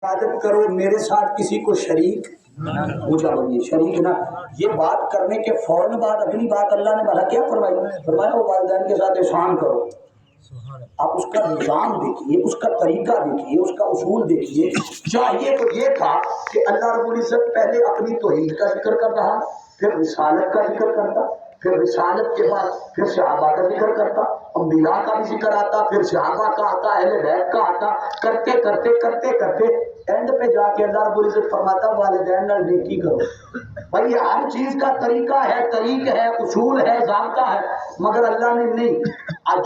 عبادت کرو میرے ساتھ کسی کو شریک پوچھا بھائی شریک نہ. یہ بات کرنے کے فوراً بعد اگلی بات اللہ نے بھلا کیا فرمایا وہ والدین کے ساتھ احسان کرو. آپ اس کا نظام دیکھیے، اس کا طریقہ دیکھیے، اس کا اصول دیکھیے. چاہیے تو یہ تھا کہ اللہ رب العزت پہلے اپنی توحید کا ذکر کر رہا، پھر رسالت کا ذکر کرتا، پھر رسالت کے بعد پھر صحابہ کا ذکر کرتا، انبیاء کا بھی ذکر آتا، پھر صحابہ کا آتا، اہل بیت کا آتا، کرتے کرتے کرتے کرتے اینڈ پہ جا کے اللہ رب العزت فرماتا والدین نال نیکی کرو. بھائی یہ ہر چیز کا طریقہ ہے، طریق ہے، اصول ہے، ضابطہ ہے، مگر اللہ نے نہیں.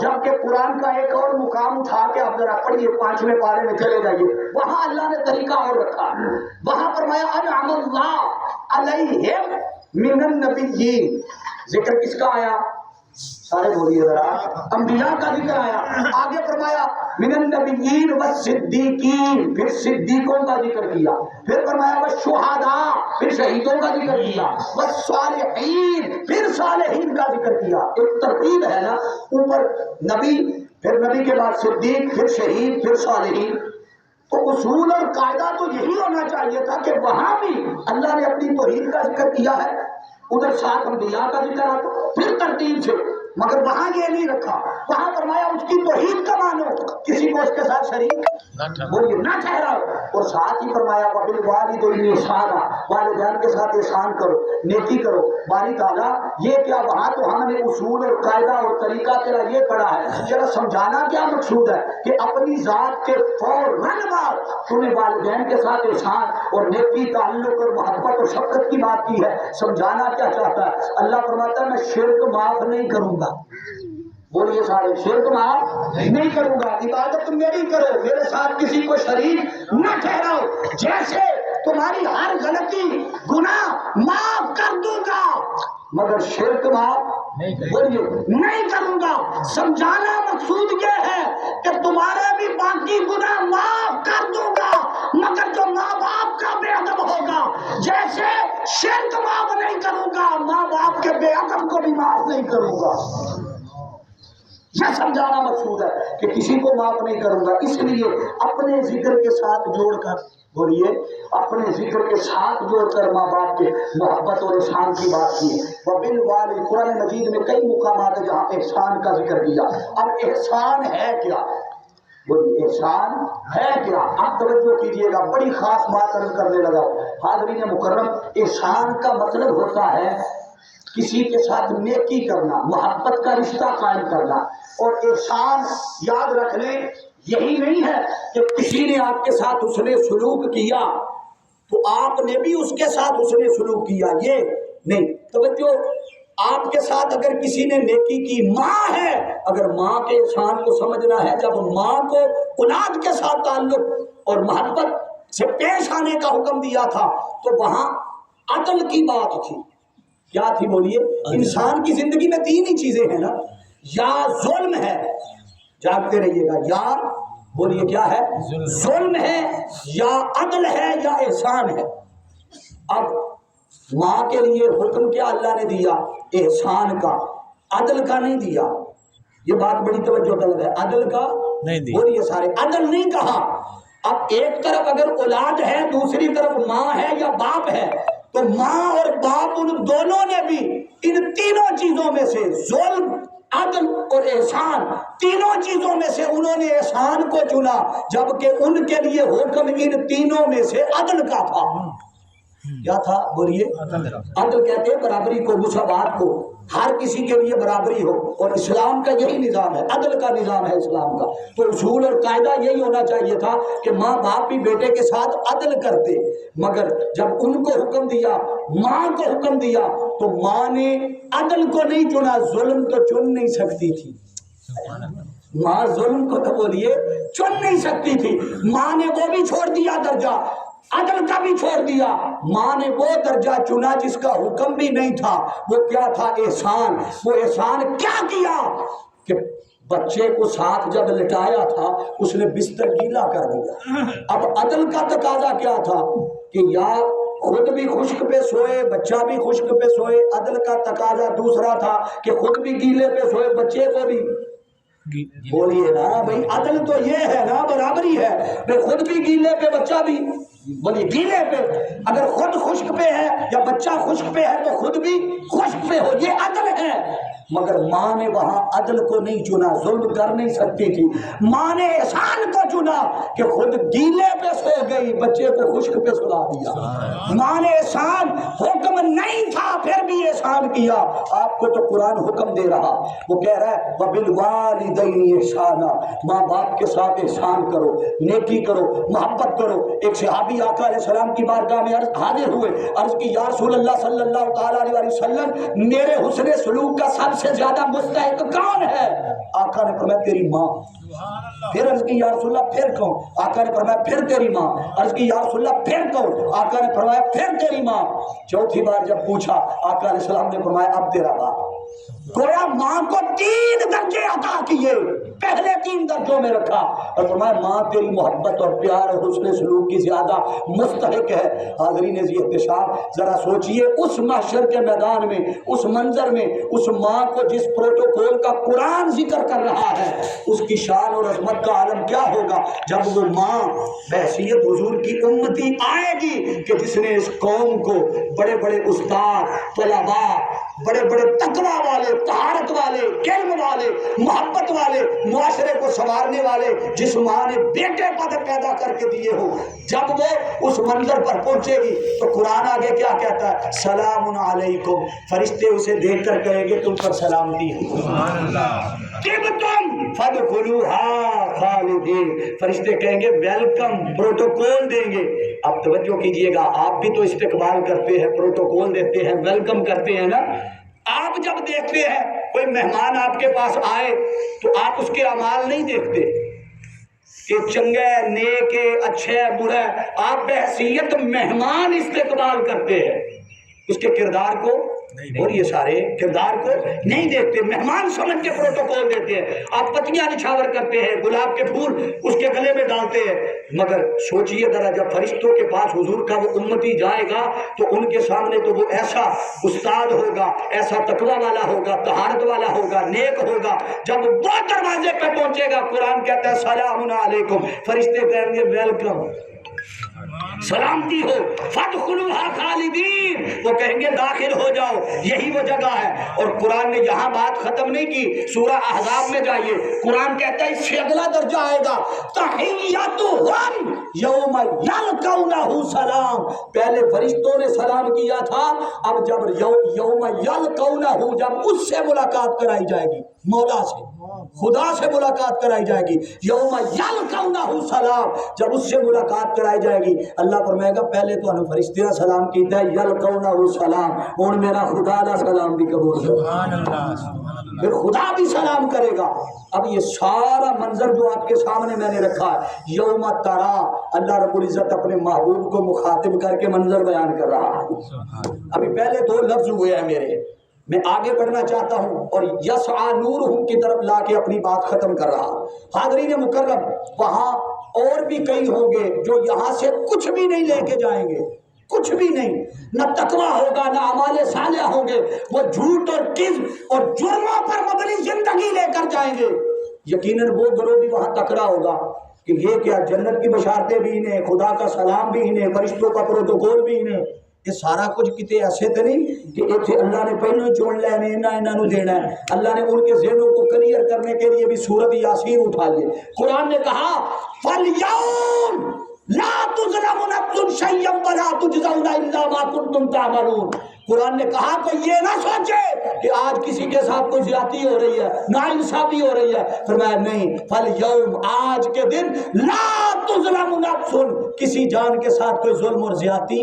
جب کہ قرآن کا ایک اور مقام اٹھا کے آپ ذرا پڑھیے 5ویں پارے میں چلے جائیے، وہاں اللہ نے طریقہ اور رکھا. وہاں فرمایا انعم اللہ علیہم من النبیین. ذکر کس کا آیا؟ سارے بولیے ذرا. انبیاء کا ذکر آیا. آگے فرمایا من النبیین والصدیقین، پھر صدیقوں کا ذکر کیا. پھر فرمایا والشہداء، پھر شہیدوں کا ذکر کیا. والصالحین، پھر صالحین کا ذکر کیا. ایک ترتیب ہے نا، اوپر نبی، پھر نبی کے بعد صدیق، پھر شہید، پھر صالحین. تو اصول اور قاعدہ تو یہی ہونا چاہیے تھا کہ وہاں بھی اللہ نے اپنی توحید کا ذکر کیا ہے، ادھر ساتھ انبیاء کا ذکر آتا، پھر ترتیب سے. مگر وہاں یہ نہیں رکھا. وہاں فرمایا اس کی توحید کا مانو، کسی کو اس کے ساتھ شریک بولیے نہ ٹھہراؤ. اور ساتھ ہی فرمایا وبالوالدین احسانا، والدین کے ساتھ احسان کرو، نیکی کرو. باری تعالیٰ یہ کیا، وہاں تو ہم نے اصول اور قاعدہ اور طریقہ تیرا یہ پڑھا ہے، ذرا سمجھانا کیا مقصود ہے کہ اپنی ذات کے فوراً بعد تمہیں والدین کے ساتھ احسان اور نیکی، تعلق اور محبت اور شفقت کی بات کی ہے. سمجھانا کیا چاہتا ہے؟ اللہ فرماتا ہے میں شرک معاف نہیں کروں گا. بولیے سارے، شرک معاف نہیں کروں گا. عبادت میری کرو، میرے ساتھ کسی کو شریک نہ ٹھہراؤ. جیسے تمہاری ہر غلطی گناہ معاف کر دوں گا، مگر شرک معاف بولیے نہیں کروں گا. سمجھانا مقصود یہ ہے کہ تمہارے بھی باقی گناہ معاف کر دوں گا، مگر جو ماں باپ کا بے ادب ہوگا، جیسے شرک معاف نہیں کروں گا، ماں باپ کے بے ادب کو بھی معاف نہیں کروں گا. یہ سمجھانا مقصود ہے کہ کسی کو معاف نہیں کروں گا. اس لیے اپنے ذکر کے ساتھ جوڑ کر بولیے، اپنے ذکر کے ساتھ جوڑ کر ماں باپ کے محبت اور احسان کی بات کی. وبالوالدین، قرآن مجید میں کئی مقامات ہیں جہاں احسان کا ذکر کیا. اب احسان ہے کیا؟ بولیے احسان ہے کیا؟ اب توجہ کیجیے گا، بڑی خاص بات عرض کرنے لگا. حاضرین مکرم، احسان کا مطلب ہوتا ہے کسی کے ساتھ نیکی کرنا، محبت کا رشتہ قائم کرنا. اور احسان یاد رکھ لیں، یہی نہیں ہے کہ کسی نے آپ کے ساتھ اس نے سلوک کیا تو آپ نے بھی اس کے ساتھ اس نے سلوک کیا، یہ نہیں. توجہ، آپ کے ساتھ اگر کسی نے نیکی کی، ماں ہے، اگر ماں کے احسان کو سمجھنا ہے، جب ماں کو اولاد کے ساتھ تعلق اور محبت سے پیش آنے کا حکم دیا تھا تو وہاں عدل کی بات تھی. کیا تھی بولیے؟ انسان کی زندگی میں تین ہی چیزیں ہیں نا، یا ظلم ہے، جاگتے رہیے گا، یا بولیے کیا ہے؟ ظلم ہے، یا عدل ہے، یا احسان ہے. اب ماں کے لیے حکم کیا اللہ نے دیا؟ احسان کا، عدل کا نہیں دیا. یہ بات بڑی توجہ طلب ہے، عدل کا نہیں دیا. بولیے سارے، عدل نہیں کہا. اب ایک طرف اگر اولاد ہے، دوسری طرف ماں ہے یا باپ ہے، تو ماں اور باپ ان دونوں نے بھی ان تینوں چیزوں میں سے، ظلم، عدل اور احسان، تینوں چیزوں میں سے انہوں نے احسان کو چنا، جبکہ ان کے لیے حکم ان تینوں میں سے عدل کا تھا. کیا تھا بولیے؟ عدل کہتے ہیں برابری کو، مساوات کو، ہر کسی کے لیے برابری ہو. اور اسلام کا یہی نظام ہے، عدل کا نظام ہے اسلام کا. تو اصول اور قاعدہ یہی ہونا چاہیے تھا کہ ماں باپ بھی بیٹے کے ساتھ عدل کرتے. مگر جب ان کو حکم دیا، ماں کو حکم دیا، تو ماں نے عدل کو نہیں چنا، ظلم تو چن نہیں سکتی تھی. ماں ظلم کو تو بولیے چن نہیں سکتی تھی. ماں نے وہ بھی چھوڑ دیا درجہ، عدل کا بھی چھوڑ دیا. ماں نے وہ درجہ چنا جس کا حکم بھی نہیں تھا. وہ کیا تھا؟ احسان. وہ احسان کیا کیا کہ بچے کو ساتھ جب لٹایا تھا اس نے بستر گیلا کر دیا. اب عدل کا تقاضا کیا تھا کہ یا خود بھی خشک پہ سوئے، بچہ بھی خشک پہ سوئے. عدل کا تقاضا دوسرا تھا کہ خود بھی گیلے پہ سوئے، بچے کو بھی. بولیے نا بھائی، عدل تو یہ ہے نا، برابری ہے بھائی، خود بھی گیلے پہ بچہ بھی، بولیے گیلے پہ، اگر خود خشک پہ ہے یا بچہ خشک پہ ہے تو خود بھی خشک پہ ہو، یہ عدل ہے۔ مگر ماں نے وہاں عدل کو نہیں چنا، ظلم کر نہیں سکتی تھی، ماں نے احسان کو چنا کہ خود گیلے پہ سو گئی، بچے کو خشک پہ سلا دیا۔ ماں نے احسان، حکم نہیں تھا پھر بھی احسان کیا۔ آپ کو تو قرآن حکم دے رہا، وہ کہہ رہا ہے وَبِالْوَالِدَيْنِ احسانا، ماں باپ کے ساتھ احسان کرو، نیکی کرو، محبت کرو۔ ایک صحابی آقا علیہ السلام کی بارگاہ میں حاضر ہوئے، عرض کی یا رسول اللہ صلی اللہ تعالیٰ علیہ وسلم، میرے حسن سلوک کا سب سے زیادہ مستحق کون ہے؟ آقا نے فرمایا تیری ماں۔ پھر عرض کی یا رسول اللہ پھر کون؟ آقا نے فرمایا پھر تیری ماں۔ عرض کی یا رسول اللہ پھر کون؟ آقا نے فرمایا پھر تیری ماں۔ چوتھی بار جب پوچھا، آقا علیہ السلام نے فرمایا اب تیرا باپ۔ گویا ماں کو 3 درجے عطا کیے، پہلے 3 درجوں میں رکھا اور فرمایا ماں تیری محبت اور پیار اور حسن سلوک کی زیادہ مستحق ہے۔ حاضرین ذی احتشام، ذرا سوچئے اس محشر کے میدان میں، اس منظر میں، اس ماں کو جس پروٹوکول کا قرآن ذکر کر رہا ہے، اس کی شان اور عظمت کا عالم کیا ہوگا جب وہ ماں بحیثیت حضور کی امتی آئے گی کہ جس نے اس قوم کو بڑے بڑے استاد، طلباء، بڑے بڑے تقویٰ والے، طہارت والے، علم والے، محبت والے، معاشرے کو سنوارنے والے، جس ماں نے بیٹے پیدا کر کے دیے ہو، جب وہ اس منظر پر پہنچے گی تو قرآن آگے کیا کہتا ہے؟ سلام علیکم، فرشتے اسے دیکھ کر کہیں گے تم پر سلامتی ہے، طبتم فادخلوها خالدین، فرشتے کہیں گے ویلکم، پروٹوکول دیں گے۔ اب توجہ کیجئے گا، آپ بھی تو استقبال کرتے ہیں، پروٹوکول دیتے ہیں، ویلکم کرتے ہیں نا۔ آپ جب دیکھتے ہیں کوئی مہمان آپ کے پاس آئے تو آپ اس کے اعمال نہیں دیکھتے کہ چنگے، نیک، اچھے، برے، آپ بحیثیت مہمان استقبال کرتے ہیں، اس کے کردار کو اور یہ سارے کردار کو نہیں دیکھتے، مہمان سمجھ کے پروٹوکول دیتے ہیں۔ آپ پتیاں نچھاور کرتے ہیں، گلاب کے پھول اس کے گلے میں ڈالتے ہیں، مگر سوچئے ذرا جب فرشتوں کے پاس حضور کا وہ امتی جائے گا تو ان کے سامنے تو وہ ایسا استاد ہوگا، ایسا تقویٰ والا ہوگا، طہارت والا ہوگا، نیک ہوگا، جب وہ دروازے پہ پہنچے گا قرآن کہتا ہے سلام علیکم، فرشتے کہیں گے ویلکم، سلامتی ہو، فادخلوها خالدین، وہ کہیں گے داخل ہو جاؤ، یہی وہ جگہ ہے۔ اور قرآن نے یہاں بات ختم نہیں کی، سورہ احزاب میں جائیے، قرآن کہتا ہے اس سے اگلا درجہ آئے گا، تحیتہم یوم یلقونہ سلام، پہلے فرشتوں نے سلام کیا تھا، اب جب یوم یلقونہ، جب اس سے ملاقات کرائی جائے گی، مولا سے، خدا سے ملاقات کرائی جائے گی، یوم یلقونہ سلام، جب اس سے ملاقات کرائی جائے گی، اللہ فرمائے گا پہلے تو انہوں فرشتیاں سلام کیتا ہے، یلقونہ سلام، اور میرا خدا دا سلام بھی قبول ہے، پھر خدا بھی سلام کرے گا۔ اب یہ سارا منظر جو آپ کے سامنے میں نے رکھا ہے، یوم ترا، اللہ رب العزت اپنے محبوب کو مخاطب کر کے منظر بیان کر رہا ہے۔ ابھی پہلے 2 لفظ ہوئے ہیں میرے، میں آگے بڑھنا چاہتا ہوں اور یسعی نورہم کی طرف لا کے اپنی بات ختم کر رہا ہوں۔ حاضرین مکرم، وہاں اور بھی کئی ہوں گے جو یہاں سے کچھ بھی نہیں لے کے جائیں گے، کچھ بھی نہیں، نہ تقویٰ ہوگا، نہ اعمال صالحہ ہوں گے، وہ جھوٹ اور کذب اور جرموں پر مبنی زندگی لے کر جائیں گے۔ یقیناً وہ گروہ بھی وہاں تکرا ہوگا کہ یہ کیا، جنت کی بشارتیں بھی انہیں، خدا کا سلام بھی انہیں، فرشتوں کا پروٹوکول بھی انہیں، یہ سارا کچھ کتے ایسے تو نہیں کہ اتنے اللہ نے پہلو چون لینے انہوں دینا ہے۔ اللہ نے ان کے ذہنوں کو کلیئر کرنے کے لیے بھی سورت یاسین اٹھا لی۔ قرآن نے کہا فَالْيَوْمَ لَا تُظْلَمُ نَفْسٌ شَيْئًا وَلَا تُجْزَوْنَ إِلَّا مَا كُنتُمْ تَعْمَلُونَ۔ قرآن نے کہا کہ یہ نہ سوچے کہ آج کسی کے ساتھ کوئی زیادتی ہو رہی ہے، ناانصافی ہو رہی ہے، فرمایا نہیں، فَالْيَوْمَ، آج کے دن، لَا تُظْلَمُ نَفْسٌ، کسی جان کے ساتھ کوئی ظلم اور زیادتی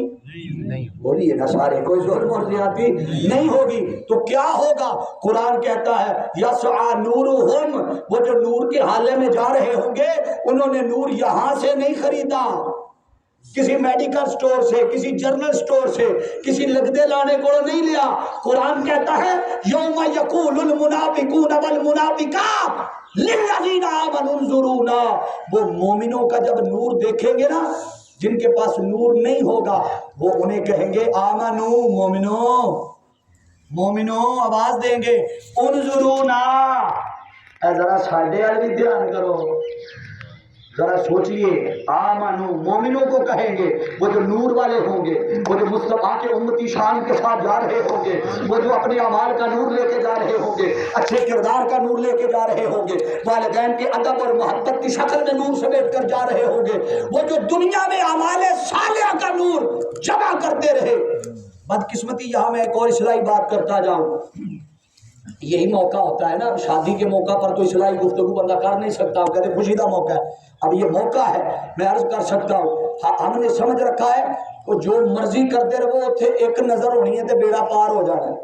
نہیں، بولیے نا سارے، کوئی ظلم اور زیادتی نہیں ہوگی۔ تو کیا ہوگا؟ قرآن کہتا ہے یسعی نورہم، وہ جو نور کے حالے میں جا رہے ہوں گے، انہوں نے نور یہاں سے نہیں خریدا، کسی میڈیکل سٹور سے، کسی جرنل سٹور سے، کسی لگدے لانے کو نہیں لیا۔ قرآن کہتا ہے یوم یقول المنافقون والمنافقات للذین آمنوا انظرونا، وہ مومنوں کا جب نور دیکھیں گے نا، جن کے پاس نور نہیں ہوگا وہ انہیں کہیں گے آمنو، مومنو، مومنو، آواز دیں گے، انظرونا، ذرا ساڈے وال بھی دھیان کرو، ذرا سوچئے آمنو مومنوں کو کہیں گے، وہ جو نور والے ہوں گے، وہ جو مصطفیٰ کے امتی شان کے ساتھ جا رہے ہوں گے، وہ جو اپنے اعمال کا نور لے کے جا رہے ہوں گے، اچھے کردار کا نور لے کے جا رہے ہوں گے، والدین کے ادب اور محبت کی شکل میں نور سمیٹ کر جا رہے ہوں گے، وہ جو دنیا میں اعمال صالحہ کا نور جمع کرتے رہے۔ بدقسمتی یہاں میں ایک اور اصلاحی بات کرتا جاؤں، یہی موقع ہوتا ہے نا، اب شادی کے موقع پر تو اصلاحی گفتگو بندہ کر نہیں سکتا، وہ کہتے خوشی کا موقع ہے، اب یہ موقع ہے میں عرض کر سکتا ہوں۔ ہم نے سمجھ رکھا ہے کہ جو مرضی کرتے رہو اتنے ایک نظر ہونی ہے تو بیڑا پار ہو جانا ہے۔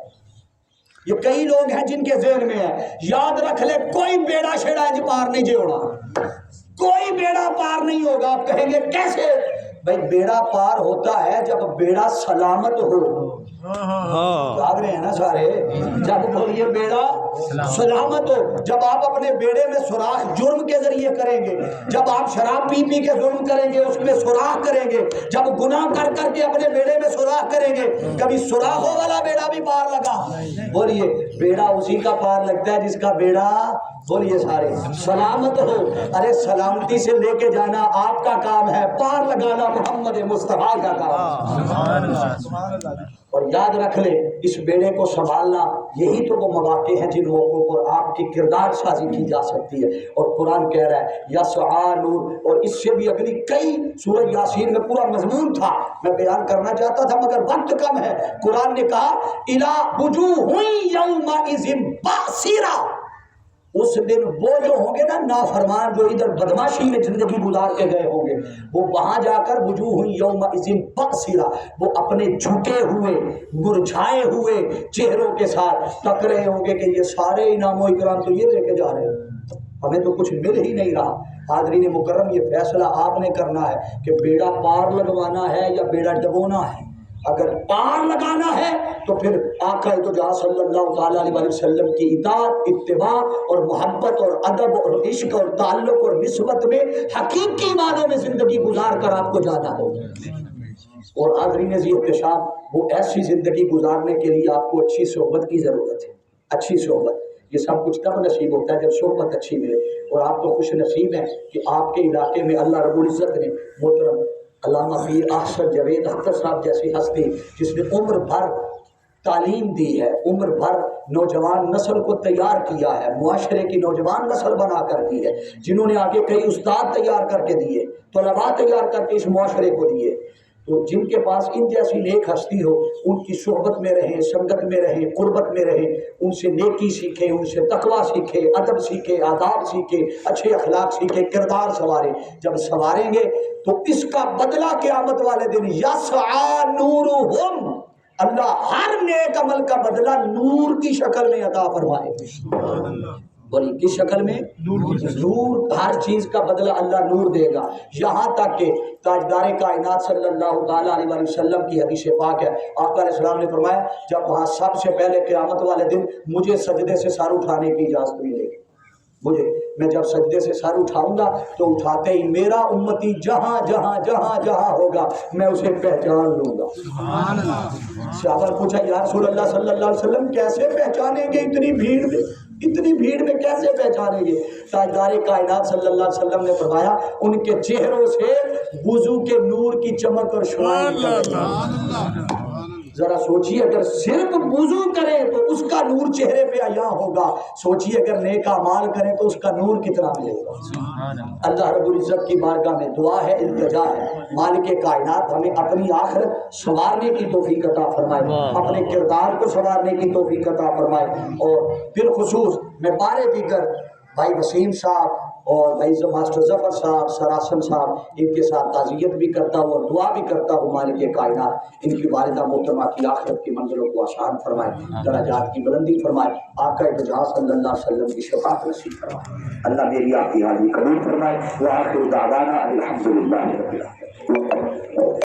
یہ کئی لوگ ہیں جن کے ذہن میں ہے، یاد رکھ لے کوئی بیڑا شیڑا انج پار نہیں جے ہونا، کوئی بیڑا پار نہیں ہوگا۔ آپ کہیں گے کیسے؟ بھائی بیڑا پار ہوتا ہے جب بیڑا سلامت ہو، جاگ رہے ہیں نا سارے، جب بولیے بیڑا سلامت ہو، جب آپ اپنے بیڑے میں سوراخ جرم کے ذریعے کریں گے، جب آپ شراب پی پی کے ظلم کریں گے اس میں سوراخ کریں گے، جب گناہ کر کر کے اپنے بیڑے میں سوراخ کریں گے، کبھی سوراخوں والا بیڑا بھی پار لگا، بولیے بیڑا اسی کا پار لگتا ہے جس کا بیڑا بولیے سارے سلامت ہو۔ ارے سلامتی سے لے کے جانا آپ کا کام ہے، پار لگانا محمد مصطفیٰ کا کام ہے۔ اور یاد رکھ لے اس بیڑے کو سنبھالنا، یہی تو وہ مواقع ہیں جن موقعوں پر آپ کی کردار سازی کی جا سکتی ہے۔ اور قرآن کہہ رہا ہے یسعیٰ نور، اور اس سے بھی اگلی کئی سورہ یاسین میں پورا مضمون تھا، میں بیان کرنا چاہتا تھا مگر وقت کم ہے۔ قرآن نے کہا اِلیٰ وُجُوهٌ یَوْمَئِذٍ بَاسِرَةٌ، اس دن وہ جو ہوں گے نا نافرمان، جو ادھر بدماشی میں زندگی گزار کے گئے ہوں گے، وہ وہاں جا کر وجوہ یومئذ باسرہ، وہ اپنے جھکے ہوئے مرجھائے ہوئے چہروں کے ساتھ تک رہے ہوں گے کہ یہ سارے انعام و اکرام تو یہ لے کے جا رہے ہیں، ہمیں تو کچھ مل ہی نہیں رہا۔ حاضرین مکرم یہ فیصلہ آپ نے کرنا ہے کہ بیڑا پار لگوانا ہے یا بیڑا ڈبونا ہے۔ اگر پار لگانا ہے تو پھر آقا تو جہاں صلی اللہ تعالیٰ علیہ وسلم کی اطاعت، اتباع اور محبت اور ادب اور عشق اور تعلق اور نسبت میں حقیقی معنوں میں زندگی گزار کر آپ کو جانا ہوگا۔ اور حاضرین ذی احتشام، وہ ایسی زندگی گزارنے کے لیے آپ کو اچھی صحبت کی ضرورت ہے۔ اچھی صحبت، یہ سب کچھ تب نصیب ہوتا ہے جب صحبت اچھی ملے، اور آپ تو خوش نصیب ہیں کہ آپ کے علاقے میں اللہ رب العزت نے محترم علامہ پیر احسن جاوید اختر صاحب جیسی ہستی جس نے عمر بھر تعلیم دی ہے، عمر بھر نوجوان نسل کو تیار کیا ہے، معاشرے کی نوجوان نسل بنا کر دی ہے، جنہوں نے آگے کئی استاد تیار کر کے دیے، طلباء تیار کر کے اس معاشرے کو دیے، تو جن کے پاس ان جیسی نیک ہستی ہو ان کی صحبت میں رہیں، سنگت میں رہیں، قربت میں رہیں، ان سے نیکی سیکھیں، ان سے تقویٰ سیکھیں، ادب سیکھیں، آداب سیکھیں، اچھے اخلاق سیکھیں، کردار سنواریں۔ جب سنواریں گے تو اس کا بدلہ قیامت والے دن یسعیٰ نورہم، اللہ ہر نیک عمل کا بدلہ نور کی شکل میں عطا فرمائے۔ بولی کس شکل میں؟ نور، ہر چیز کا بدلہ اللہ نور دے گا، یہاں تک کہ تاجدار کائنات صلی اللہ تعالیٰ علیہ وسلم کی حدیث پاک ہے، آقا علیہ السلام نے فرمایا جب وہاں سب سے پہلے قیامت والے دن مجھے سجدے سے سر اٹھانے کی اجازت ملے گی، میں جب سجدے سے سر اٹھاؤں گا تو اٹھاتے ہی میرا امتی جہاں جہاں جہاں جہاں ہوگا میں اسے پہچان لوں گا۔ صحابہ پوچھا یا رسول اللہ صلی اللہ علیہ وسلم کیسے پہچانیں گے اتنی بھیڑ میں، اتنی بھیڑ میں کیسے پہچانیں گے؟ تاجدار کائنات صلی اللہ علیہ وسلم نے فرمایا ان کے چہروں سے وضو کے نور کی چمک اور شعاع نکل رہی۔ ذرا سوچیے اگر صرف وضو کریں تو اس کا نور چہرے پہ عیاں ہوگا، سوچیے اگر نیک اعمال کریں تو اس کا نور کتنا ملے گا۔ اللہ رب العزت کی بارگاہ میں دعا ہے، التجا ہے، مالک کائنات ہمیں اپنی آخرت سنوارنے کی توفیق عطا فرمائے، اپنے کردار کو سنوارنے کی توفیق عطا فرمائے، اور بالخصوص میں بارے دیگر بھائی وسیم صاحب اور بھائی ماسٹر ظفر صاحب، سراسن صاحب، ان کے ساتھ تعزیت بھی کرتا ہوں اور دعا بھی کرتا ہوں مالک کائنات ان کی والدہ محترمہ کی آخرت کی منزلوں کو آسان فرمائے، درجات کی بلندی فرمائے، آقا جہاں صلی اللہ علیہ وسلم کی شفاعت نصیب فرمائے، اللہ میری آپ کی حاضری قبول فرمائے۔ وآخر دعوانا الحمدللہ رب العالمین۔